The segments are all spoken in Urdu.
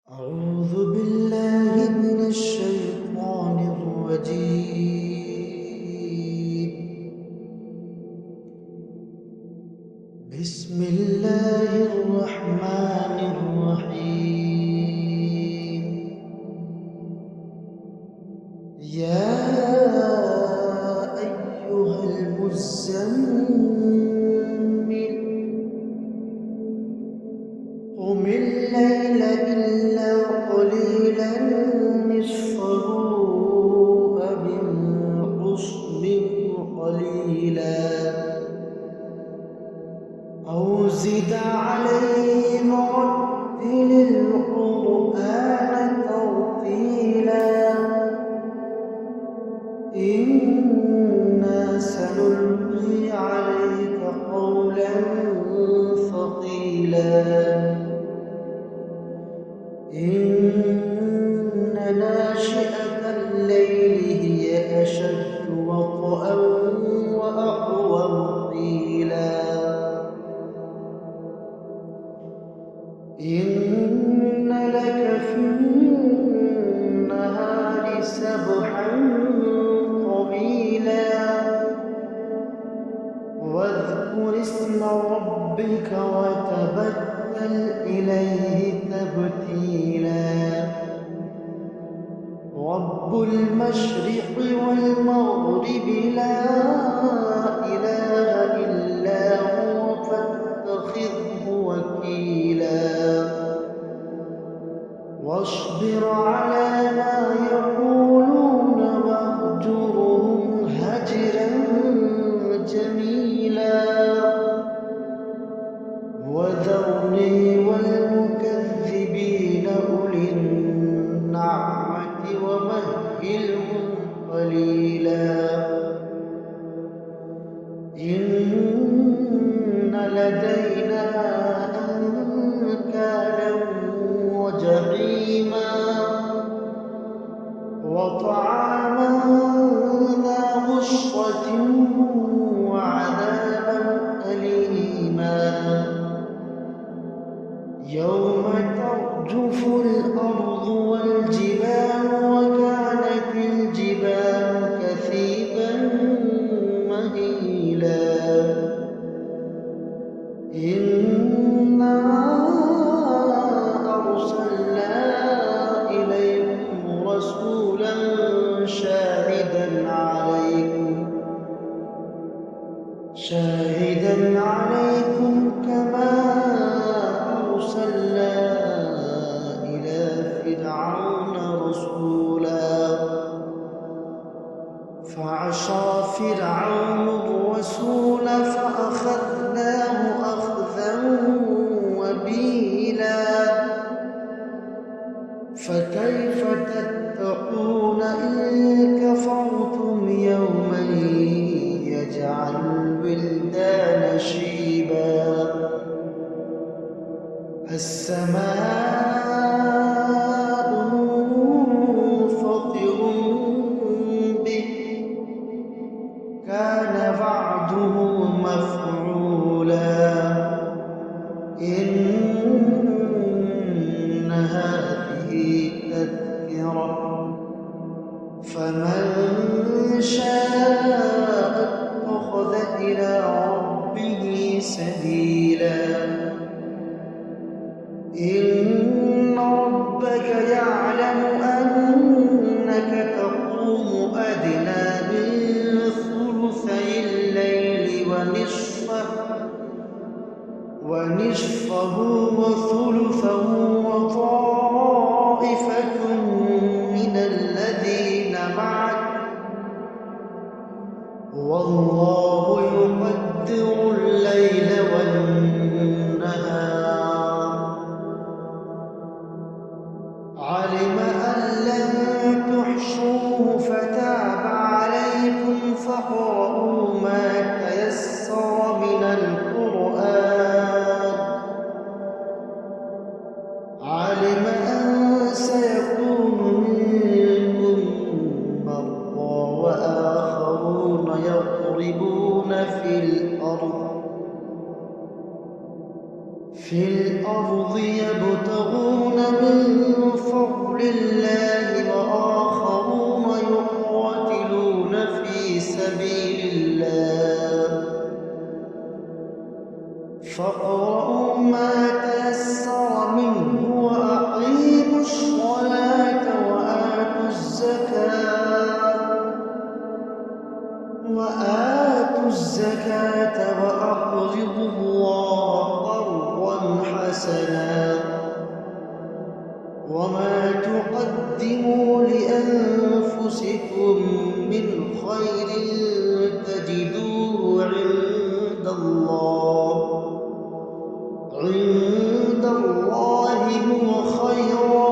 أعوذ بالله من الشيطان الرجيم. بسم الله الرحمن الرحيم. يا أيها المزمل قم الليل إلا قليلا نصفه أو انقص منه قليلا أو زد عليه ورتل القرآن ترتيلا إنا سنلقي عليك قولا ثقيلا إن ناشئة الليل هي أشد وطئا وأقوم قيلا إن لك في النهار سبحا طويلا واذكر اسم ربك وتبتل إليه تبتيلا رب المشرق والمغرب لا إله إلا هو فاتخذه وكيلا واصبر على ما يقولون واهجرهم هجرا جميلا وذرني والمكذبين أولي النعمة ومهلهم قليلا إن لدينا أنكالا وجحيما وطعاما ذا غصة وعذابا أليما يوم ترجف الأرض والجبال وكانت الجبال كثيبا مهيلا إنا أرسلنا إليكم رسولا شاهدا عليكم كما أرسلنا إلى فرعون رسولا فعصى فرعون الرسول فأخذناه أخذا وبيلا فكيف تتقون إن كفرتم يوما يجعل الولدان شيبا السماء منفطر به كان وعده مفعولا إن هذه تذكرة فمن شاء اتخذ إلى ربه سبيلا إن ربك يعلم أنك تقوم أدنى من ثلثي الليل ونصفه وثلثه وطائفة من الذين معك والله يقدر الليل والنهار علم أن لن تحصوه فتاب عليكم فاقرؤوا ما تيسر من القرآن وما تقدموا لأنفسكم من خير تجدوه عند الله هو خيرا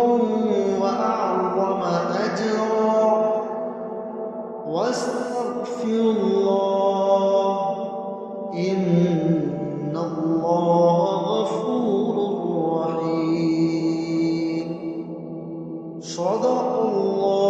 وأعظم أجرا واستغفروا الله إن الله غفور رحيم. صدق الله